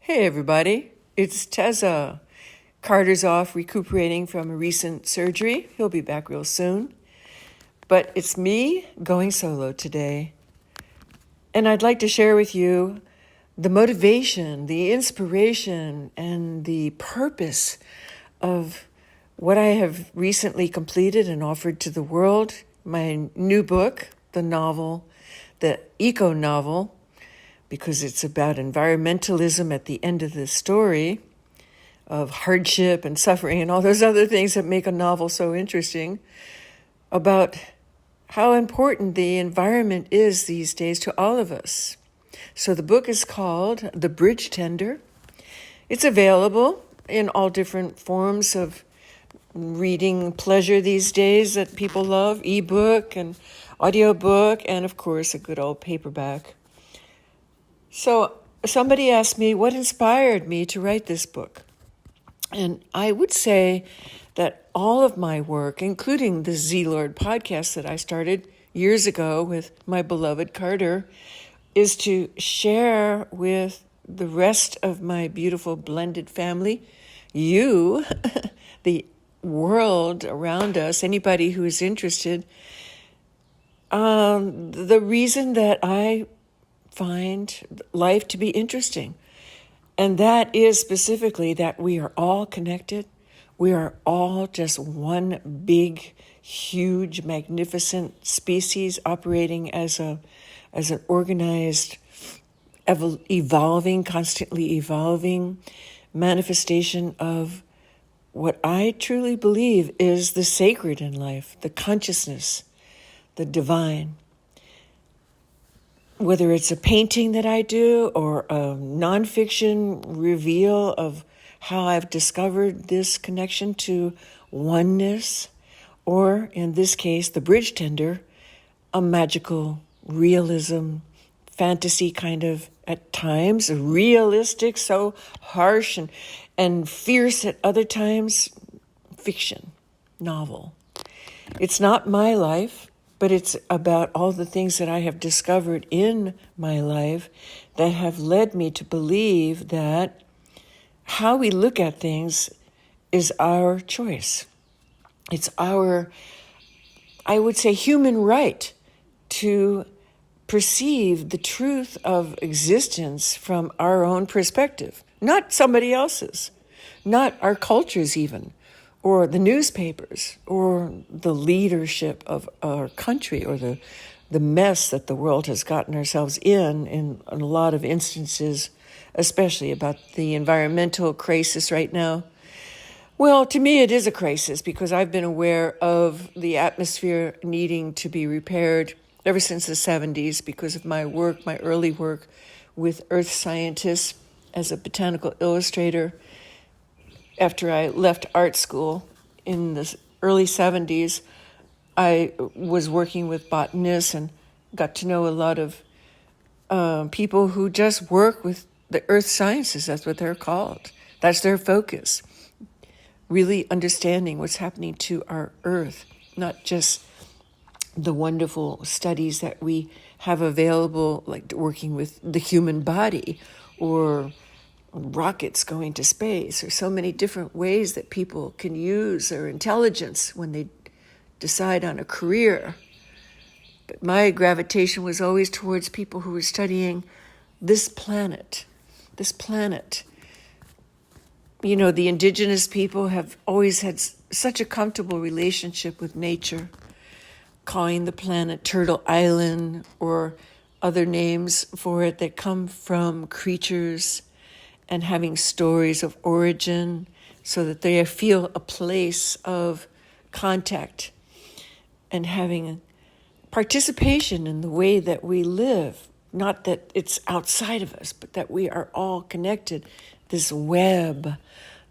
Hey everybody, it's Tessa. Carter's off recuperating from a recent surgery. He'll be back real soon. But it's me going solo today. And I'd like to share with you the motivation, the inspiration, and the purpose of what I have recently completed and offered to the world. My new book, the novel, the eco-novel, because it's about environmentalism at the end of the story of hardship and suffering and all those other things that make a novel so interesting, about how important the environment is these days to all of us. So the book is called The Bridge Tender. It's available in all different forms of reading pleasure these days that people love, ebook and audiobook, and of course a good old paperback. So somebody asked me what inspired me to write this book. And I would say that all of my work, including the Z-Lord podcast that I started years ago with my beloved Carter, is to share with the rest of my beautiful blended family, you, the world around us, anybody who is interested, the reason that I find life to be interesting. And that is specifically that we are all connected. We are all just one big, huge, magnificent species operating as an organized, constantly evolving manifestation of what I truly believe is the sacred in life, the consciousness, the divine. Whether it's a painting that I do or a nonfiction reveal of how I've discovered this connection to oneness, or in this case, the bridge tender, a magical realism, fantasy kind of at times, realistic, so harsh and fierce at other times, fiction, novel. It's not my life, but it's about all the things that I have discovered in my life that have led me to believe that how we look at things is our choice. It's our, I would say, human right to perceive the truth of existence from our own perspective, not somebody else's, not our culture's even, or the newspapers, or the leadership of our country, or the mess that the world has gotten ourselves in a lot of instances, especially about the environmental crisis right now. Well, to me, it is a crisis because I've been aware of the atmosphere needing to be repaired ever since the 70s because of my work, my early work with earth scientists as a botanical illustrator. After I left art school in the early 70s, I was working with botanists and got to know a lot of people who just work with the earth sciences. That's what they're called. That's their focus. Really understanding what's happening to our earth, not just the wonderful studies that we have available, like working with the human body or rockets going to space, or so many different ways that people can use their intelligence when they decide on a career. But my gravitation was always towards people who were studying this planet. You know, the indigenous people have always had such a comfortable relationship with nature, calling the planet Turtle Island or other names for it that come from creatures, and having stories of origin so that they feel a place of contact and having participation in the way that we live. Not that it's outside of us, but that we are all connected. This web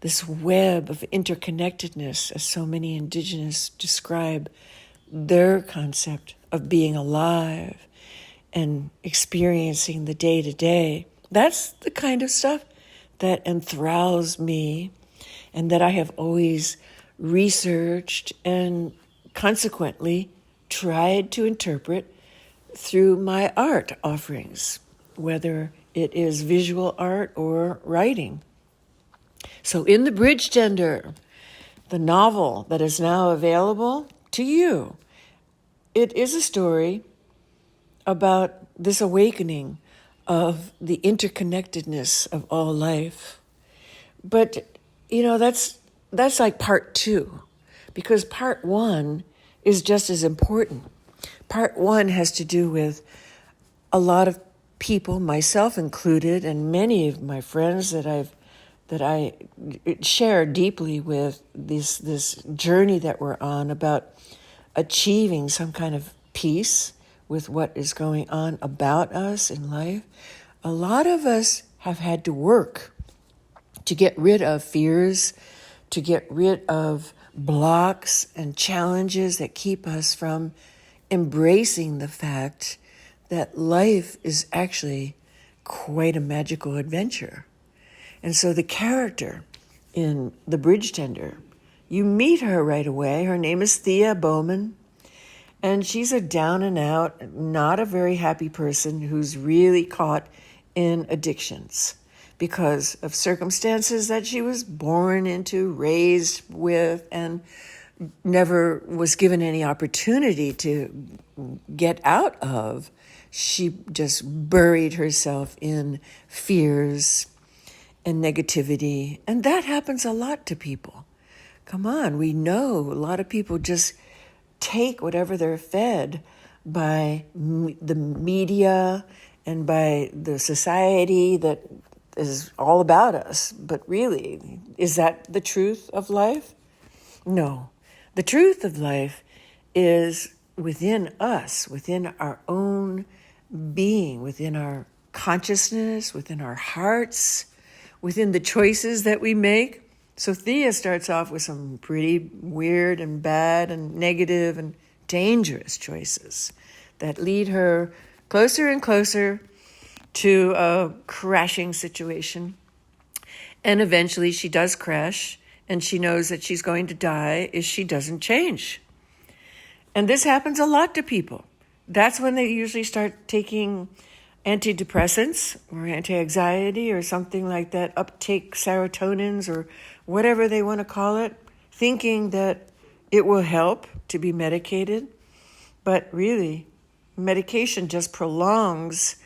of interconnectedness, as so many indigenous describe their concept of being alive and experiencing the day-to-day. That's the kind of stuff that enthralls me and that I have always researched and consequently tried to interpret through my art offerings, whether it is visual art or writing. So in The Bridge Tender, the novel that is now available to you, it is a story about this awakening of the interconnectedness of all life. But, that's like part 2, because part 1 is just as important. Part 1 has to do with a lot of people, myself included, and many of my friends that I share deeply with, this journey that we're on about achieving some kind of peace with what is going on about us in life. A lot of us have had to work to get rid of fears, to get rid of blocks and challenges that keep us from embracing the fact that life is actually quite a magical adventure. And so the character in The Bridge Tender, you meet her right away. Her name is Thea Bowman, and she's a down and out, not a very happy person who's really caught in addictions because of circumstances that she was born into, raised with, and never was given any opportunity to get out of. She just buried herself in fears and negativity. And that happens a lot to people. Come on, we know a lot of people just take whatever they're fed by the media and by the society that is all about us. But really, is that the truth of life? No. The truth of life is within us, within our own being, within our consciousness, within our hearts, within the choices that we make. So Thea starts off with some pretty weird and bad and negative and dangerous choices that lead her closer and closer to a crashing situation. And eventually she does crash, and she knows that she's going to die if she doesn't change. And this happens a lot to people. That's when they usually start taking antidepressants or anti-anxiety or something like that, uptake serotonins or whatever they want to call it, thinking that it will help to be medicated. But really, medication just prolongs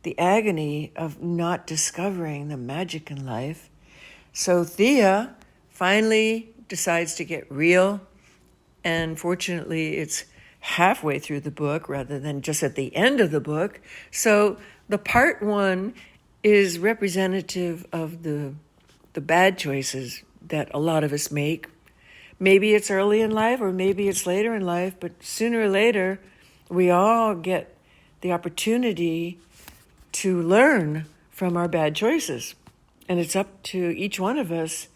the agony of not discovering the magic in life. So Thea finally decides to get real, and fortunately it's halfway through the book rather than just at the end of the book. So the part 1 is representative of the bad choices that a lot of us make. Maybe it's early in life or maybe it's later in life, but sooner or later we all get the opportunity to learn from our bad choices. And it's up to each one of us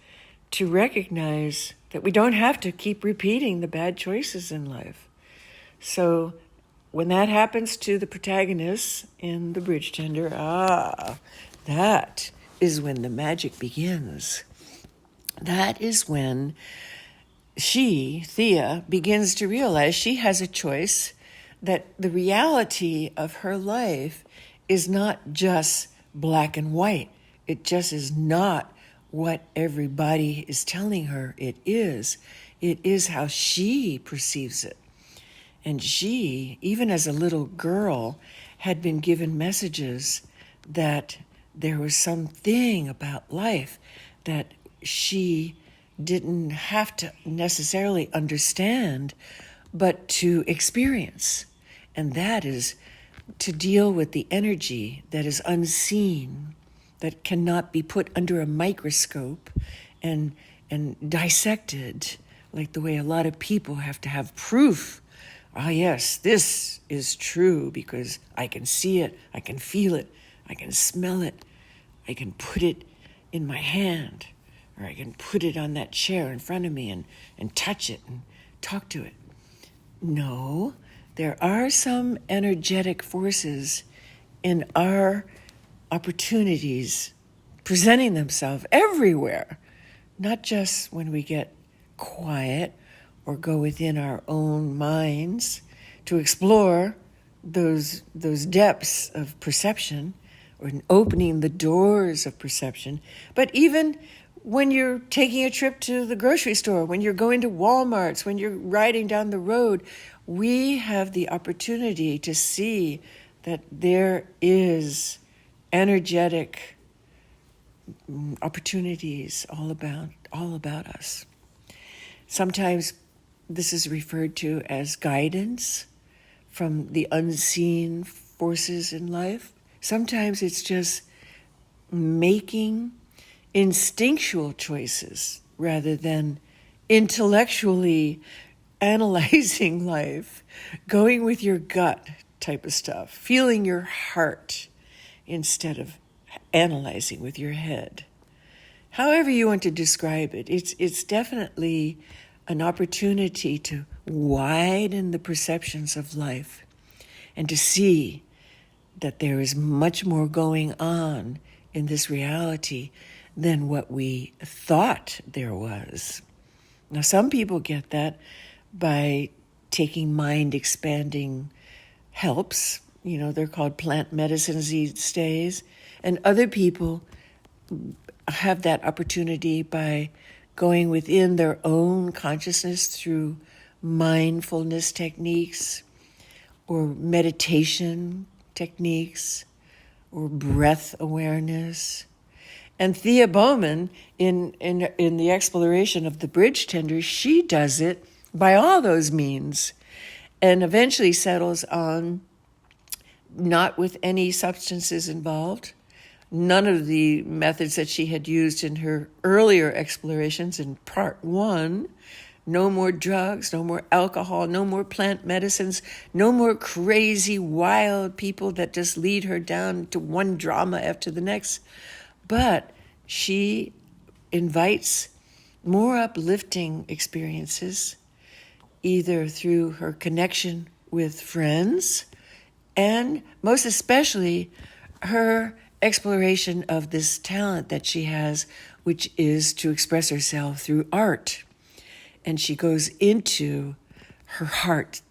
to recognize that we don't have to keep repeating the bad choices in life. So when that happens to the protagonist in The Bridge Tender, that is when the magic begins. That is when Thea, begins to realize she has a choice, that the reality of her life is not just black and white. It just is not what everybody is telling her it is. It is how she perceives it. And she, even as a little girl, had been given messages that there was something about life that she didn't have to necessarily understand, but to experience. And that is to deal with the energy that is unseen, that cannot be put under a microscope and dissected, like the way a lot of people have to have proof. Yes, this is true because I can see it, I can feel it, I can smell it, I can put it in my hand, or I can put it on that chair in front of me and touch it and talk to it. No, there are some energetic forces in our opportunities presenting themselves everywhere, not just when we get quiet or go within our own minds to explore those depths of perception and opening the doors of perception. But even when you're taking a trip to the grocery store, when you're going to Walmart's, when you're riding down the road, we have the opportunity to see that there is energetic opportunities all about us. Sometimes this is referred to as guidance from the unseen forces in life. Sometimes it's just making instinctual choices rather than intellectually analyzing life, going with your gut type of stuff, feeling your heart instead of analyzing with your head. However you want to describe it, it's definitely an opportunity to widen the perceptions of life and to see that there is much more going on in this reality than what we thought there was. Now, some people get that by taking mind-expanding helps. They're called plant medicines these days. And other people have that opportunity by going within their own consciousness through mindfulness techniques or meditation techniques or breath awareness. And Thea Bowman, in the exploration of the bridge tender, she does it by all those means and eventually settles on not with any substances involved. None of the methods that she had used in her earlier explorations in part 1. No more drugs, no more alcohol, no more plant medicines, no more crazy, wild people that just lead her down to one drama after the next. But she invites more uplifting experiences, either through her connection with friends and most especially her exploration of this talent that she has, which is to express herself through art. And she goes into her heart.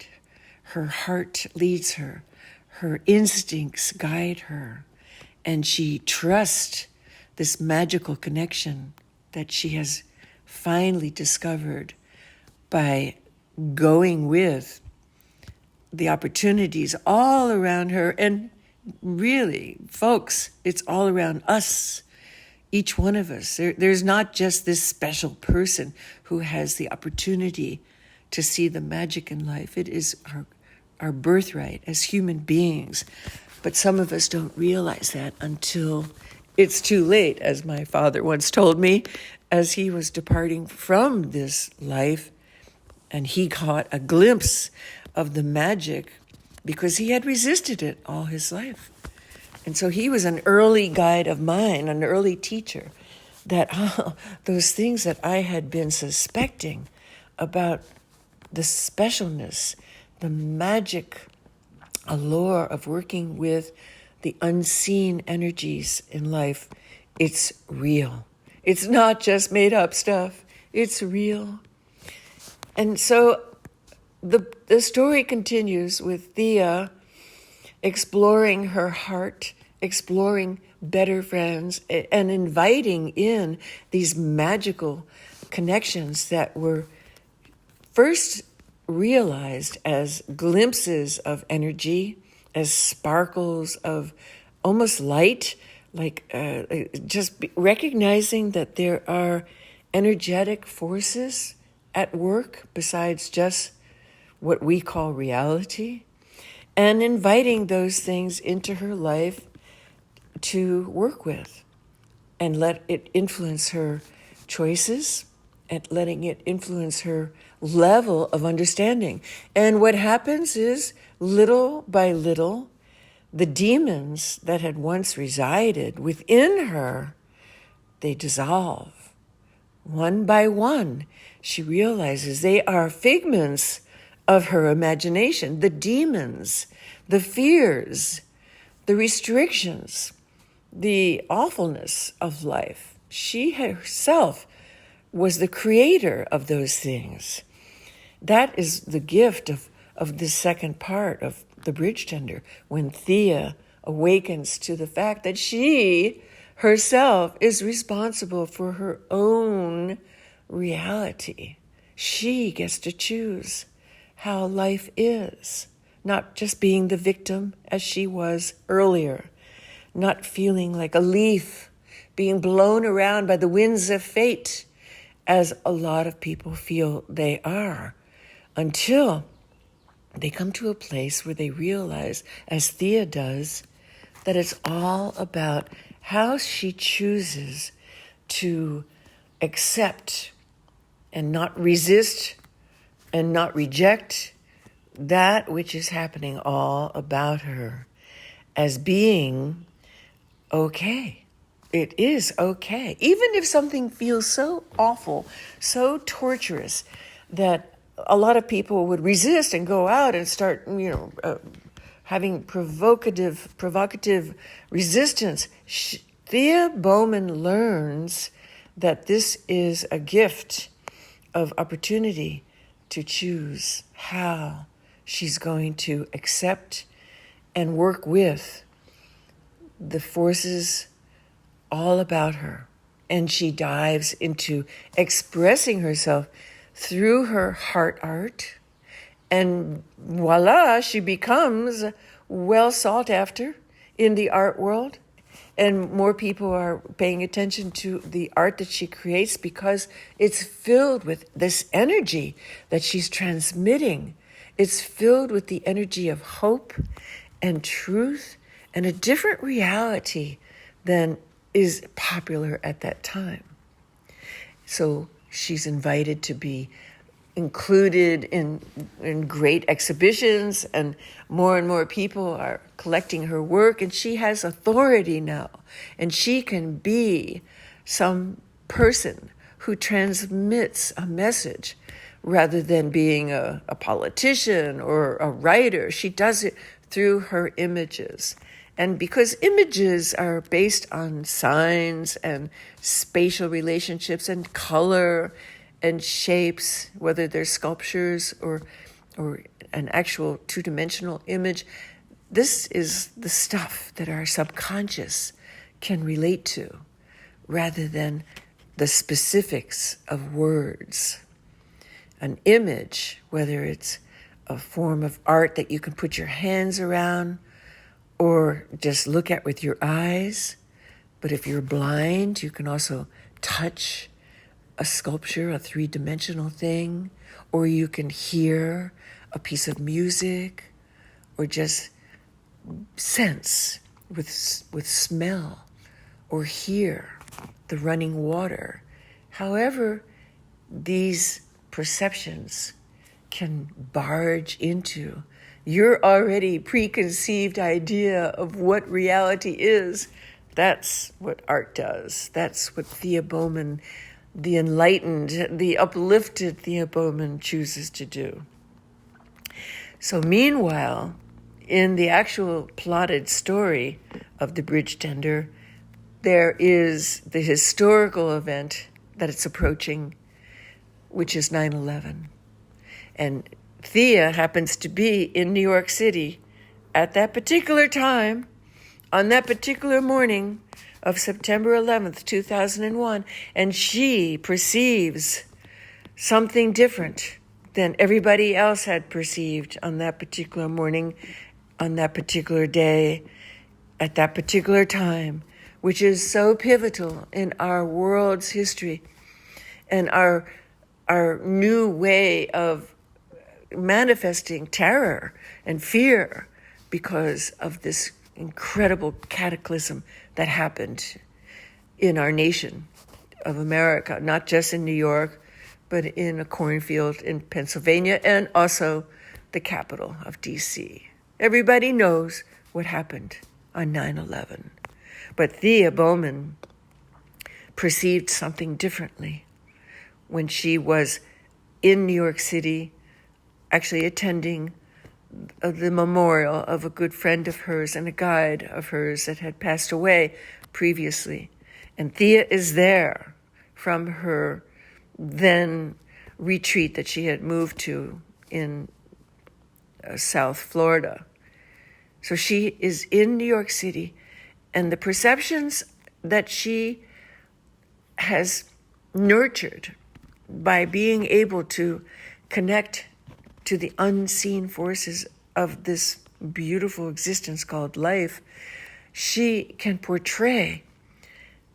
Her heart leads her. Her instincts guide her. And she trusts this magical connection that she has finally discovered by going with the opportunities all around her. And really, folks, it's all around us, each one of us. There's not just this special person who has the opportunity to see the magic in life. It is our birthright as human beings. But some of us don't realize that until it's too late, as my father once told me, as he was departing from this life, and he caught a glimpse of the magic because he had resisted it all his life. And so he was an early guide of mine, an early teacher, that those things that I had been suspecting about the specialness, the magic allure of working with the unseen energies in life, it's real. It's not just made up stuff. It's real. And so the story continues with Thea exploring her heart, exploring better friends, and inviting in these magical connections that were first realized as glimpses of energy, as sparkles of almost light, like just recognizing that there are energetic forces at work besides just what we call reality, and inviting those things into her life to work with and let it influence her choices and letting it influence her level of understanding. And what happens is, little by little, the demons that had once resided within her, they dissolve. One by one, she realizes they are figments of her imagination, the demons, the fears, the restrictions, the awfulness of life. She herself was the creator of those things. That is the gift of this second part of the bridge tender, when Thea awakens to the fact that she herself is responsible for her own reality. She gets to choose how life is, not just being the victim as she was earlier, not feeling like a leaf being blown around by the winds of fate, as a lot of people feel they are, until they come to a place where they realize, as Thea does, that it's all about how she chooses to accept and not resist and not reject that which is happening all about her as being okay. It is okay. Even if something feels so awful, so torturous, that a lot of people would resist and go out and start, having provocative resistance. Thea Bowman learns that this is a gift of opportunity to choose how she's going to accept and work with the forces all about her. And she dives into expressing herself through her heart art. And voila, she becomes well sought after in the art world. And more people are paying attention to the art that she creates because it's filled with this energy that she's transmitting. It's filled with the energy of hope and truth and a different reality than is popular at that time. So she's invited to be included in great exhibitions, and more people are collecting her work, and she has authority now, and she can be some person who transmits a message rather than being a politician or a writer. She does it through her images. And because images are based on signs and spatial relationships and color and shapes, whether they're sculptures or an actual two-dimensional image, this is the stuff that our subconscious can relate to rather than the specifics of words. An image, whether it's a form of art that you can put your hands around or just look at with your eyes, but if you're blind, you can also touch a sculpture, a three-dimensional thing, or you can hear a piece of music, or just sense with smell, or hear the running water. However, these perceptions can barge into your already preconceived idea of what reality is. That's what art does. That's what Thea Bowman, the enlightened, the uplifted Thea Bowman, chooses to do. So meanwhile, in the actual plotted story of the bridge tender, there is the historical event that it's approaching, which is 9/11. And Thea happens to be in New York City at that particular time, on that particular morning of September 11th, 2001, and she perceives something different than everybody else had perceived on that particular morning, on that particular day, at that particular time, which is so pivotal in our world's history and our new way of manifesting terror and fear because of this incredible cataclysm that happened in our nation of America, not just in New York, but in a cornfield in Pennsylvania and also the capital of D.C. Everybody knows what happened on 9/11. But Thea Bowman perceived something differently when she was in New York City, actually attending the memorial of a good friend of hers and a guide of hers that had passed away previously. And Thea is there from her then retreat that she had moved to in South Florida. So she is in New York City, and the perceptions that she has nurtured by being able to connect to the unseen forces of this beautiful existence called life, she can portray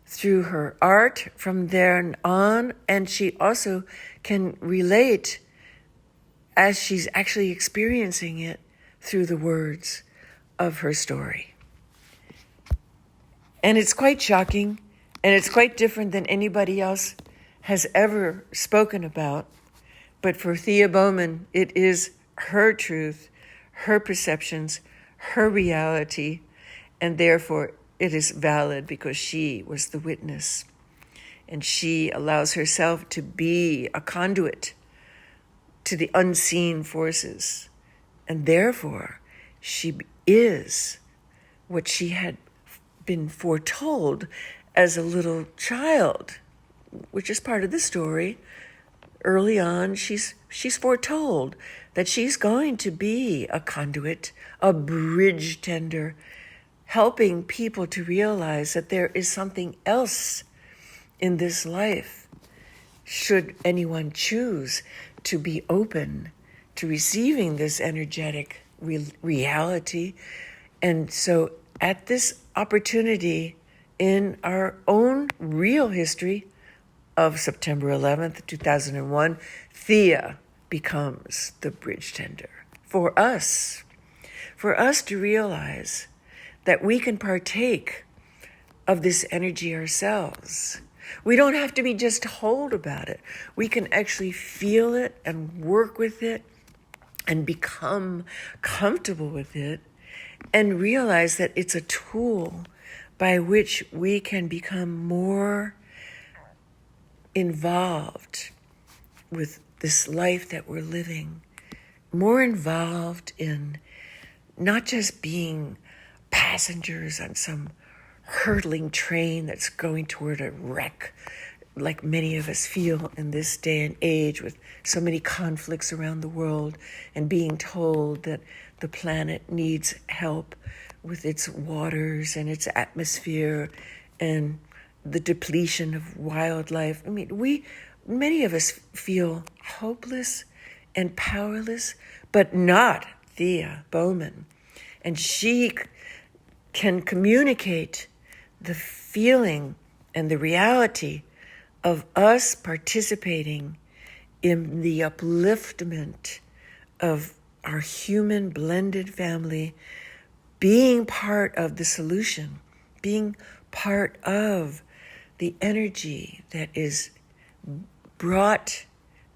through her art from there on, and she also can relate as she's actually experiencing it through the words of her story. And it's quite shocking, and it's quite different than anybody else has ever spoken about. But for Thea Bowman, it is her truth, her perceptions, her reality, and therefore it is valid because she was the witness. And she allows herself to be a conduit to the unseen forces. And therefore, she is what she had been foretold as a little child, which is part of the story. Early on, she's foretold that she's going to be a conduit, a bridge tender, helping people to realize that there is something else in this life, should anyone choose to be open to receiving this energetic reality. And so at this opportunity in our own real history of September 11th, 2001, Thea becomes the bridge tender for us to realize that we can partake of this energy ourselves. We don't have to be just told about it. We can actually feel it and work with it and become comfortable with it and realize that it's a tool by which we can become more involved with this life that we're living, more involved in not just being passengers on some hurtling train that's going toward a wreck, like many of us feel in this day and age with so many conflicts around the world, and being told that the planet needs help with its waters and its atmosphere and the depletion of wildlife. I mean, many of us feel hopeless and powerless, but not Thea Bowman. And she can communicate the feeling and the reality of us participating in the upliftment of our human blended family, being part of the solution, being part of the energy that is brought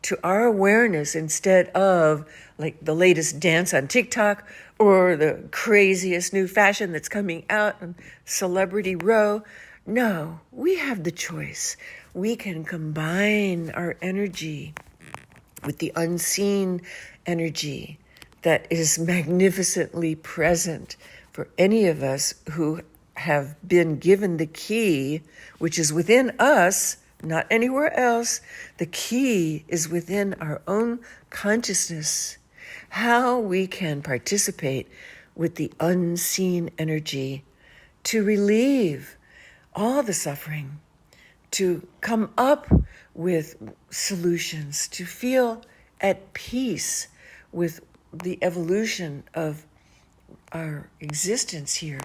to our awareness instead of like the latest dance on TikTok or the craziest new fashion that's coming out on Celebrity Row. No, we have the choice. We can combine our energy with the unseen energy that is magnificently present for any of us who have been given the key, which is within us, not anywhere else. The key is within our own consciousness, how we can participate with the unseen energy to relieve all the suffering, to come up with solutions, to feel at peace with the evolution of our existence here,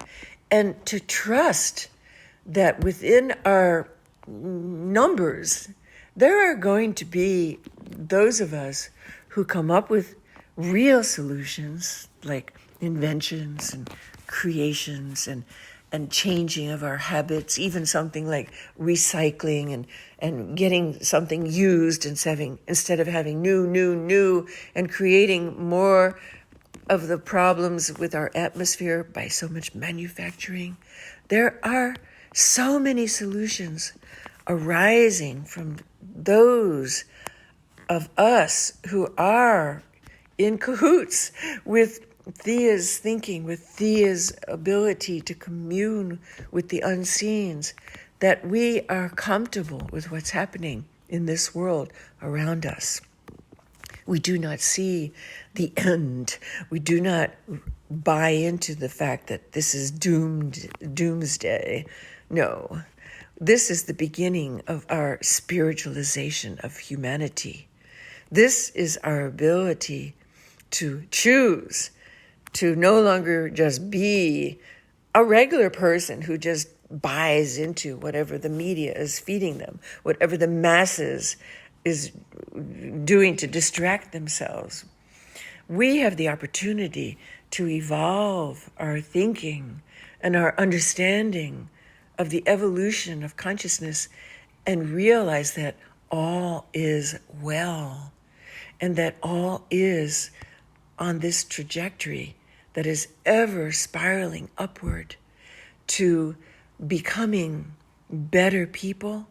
and to trust that within our numbers, there are going to be those of us who come up with real solutions like inventions and creations and changing of our habits, even something like recycling and getting something used instead of having new, and creating more of the problems with our atmosphere by so much manufacturing. There are so many solutions arising from those of us who are in cahoots with Thea's thinking, with Thea's ability to commune with the unseens, that we are comfortable with what's happening in this world around us. We do not see the end. We do not buy into the fact that this is doomsday. No, this is the beginning of our spiritualization of humanity. This is our ability to choose to no longer just be a regular person who just buys into whatever the media is feeding them, whatever the masses is doing to distract themselves. We have the opportunity to evolve our thinking and our understanding of the evolution of consciousness and realize that all is well and that all is on this trajectory that is ever spiraling upward to becoming better people,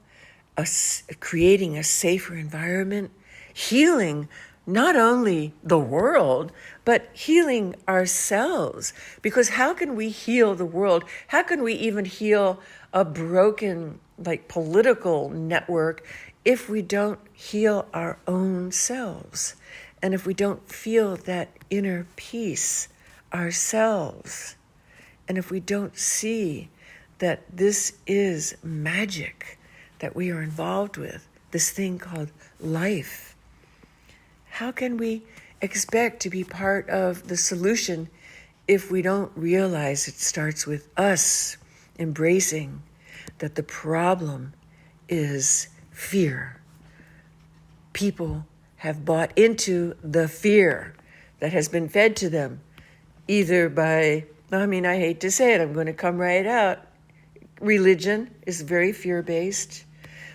creating a safer environment, healing not only the world, but healing ourselves. Because how can we heal the world? How can we even heal a broken, political network if we don't heal our own selves? And if we don't feel that inner peace ourselves? And if we don't see that this is magic that we are involved with, this thing called life, how can we expect to be part of the solution if we don't realize it starts with us embracing that the problem is fear? People have bought into the fear that has been fed to them, either by, I hate to say it, I'm going to come right out. Religion is very fear-based.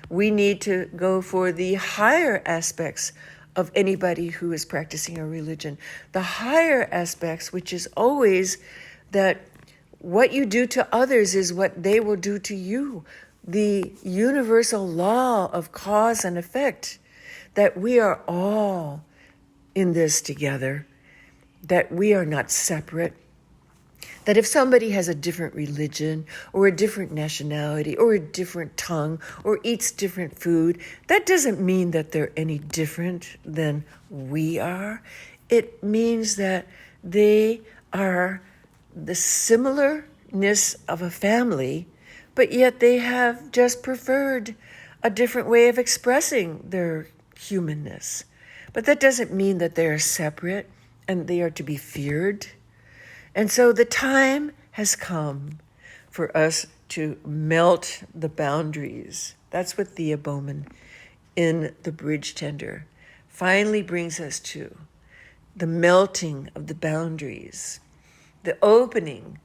We need to go for the higher aspects of anybody who is practicing a religion. The higher aspects, which is always that what you do to others is what they will do to you. The universal law of cause and effect, that we are all in this together, that we are not separate, that if somebody has a different religion or a different nationality or a different tongue or eats different food, that doesn't mean that they're any different than we are. It means that they are the similarness of a family, but yet they have just preferred a different way of expressing their humanness. But that doesn't mean that they are separate and they are to be feared. And so the time has come for us to melt the boundaries. That's what Thea Bowman in The Bridge Tender finally brings us to. The melting of the boundaries, the opening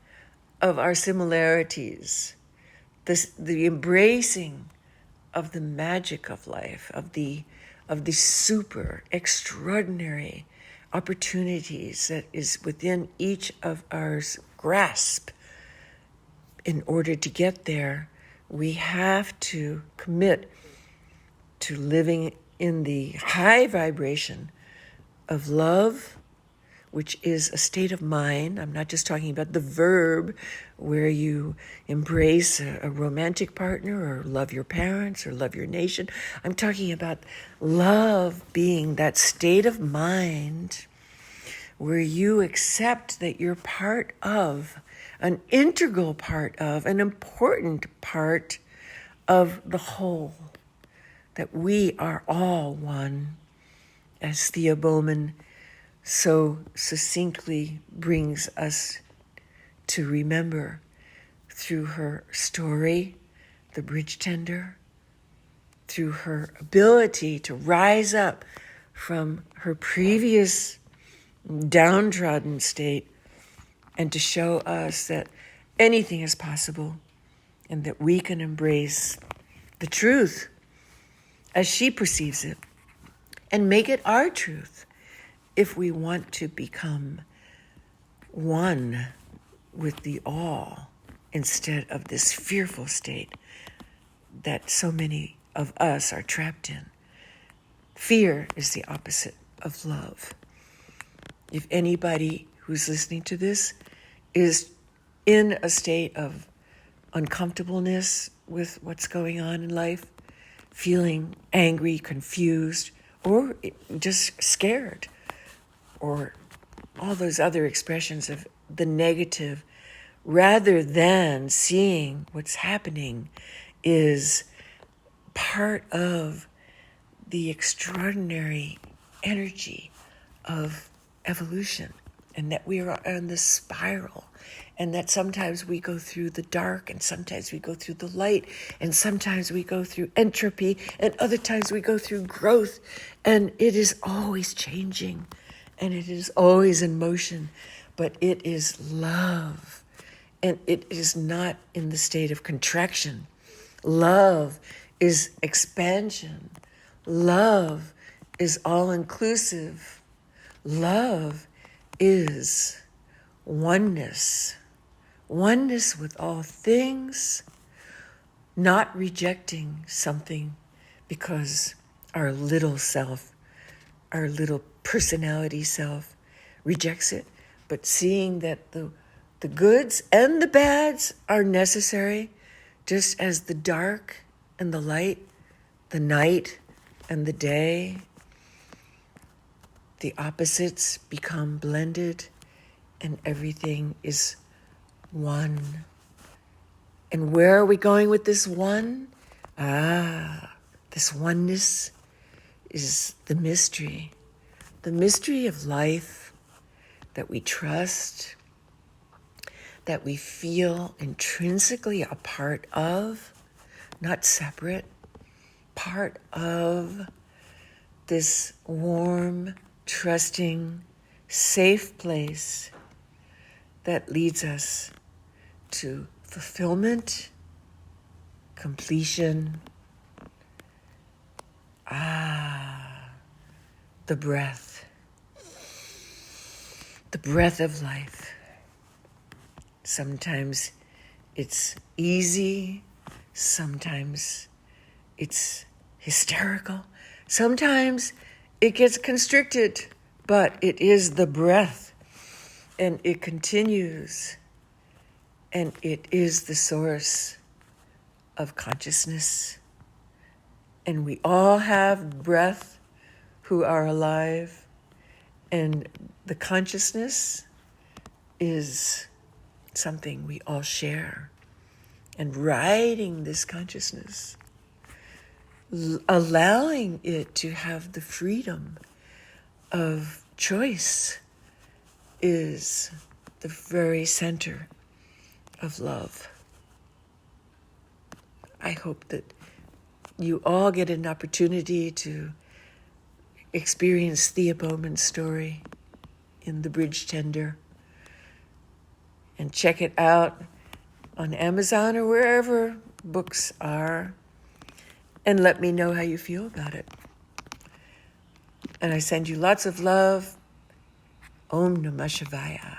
of our similarities, the embracing of the magic of life, of the super extraordinary opportunities that is within each of our grasp. In order to get there, we have to commit to living in the high vibration of love, which is a state of mind. I'm not just talking about the verb where you embrace a romantic partner or love your parents or love your nation. I'm talking about love being that state of mind where you accept that you're part of, an integral part of, an important part of the whole, that we are all one, as Thea Bowman so succinctly brings us to remember through her story, The Bridge Tender, through her ability to rise up from her previous downtrodden state and to show us that anything is possible and that we can embrace the truth as she perceives it and make it our truth if we want to become one with the all instead of this fearful state that so many of us are trapped in. Fear is the opposite of love. If anybody who's listening to this is in a state of uncomfortableness with what's going on in life, feeling angry, confused, or just scared, or all those other expressions of the negative, rather than seeing what's happening is part of the extraordinary energy of evolution, and that we are on this spiral, and that sometimes we go through the dark, and sometimes we go through the light, and sometimes we go through entropy, and other times we go through growth, and it is always changing, and it is always in motion, but it is love, and it is not in the state of contraction. Love is expansion. Love is all-inclusive. Love is oneness. Oneness with all things, not rejecting something because our little self, our little personality self rejects it, but seeing that the goods and the bads are necessary, just as the dark and the light, the night and the day, the opposites become blended and everything is one. And where are we going with this one? This oneness is the mystery of life that we trust, that we feel intrinsically a part of, not separate, part of this warm, trusting, safe place that leads us to fulfillment, completion. The breath of life. Sometimes it's easy, sometimes it's hysterical, sometimes it gets constricted, but it is the breath, and it continues, and it is the source of consciousness. And we all have breath who are alive, and the consciousness is something we all share. And riding this consciousness, allowing it to have the freedom of choice, is the very center of love. I hope that you all get an opportunity to experience Thea Bowman's story in The Bridge Tender, and check it out on Amazon or wherever books are, and let me know how you feel about it. And I send you lots of love. Om Namah Shivaya.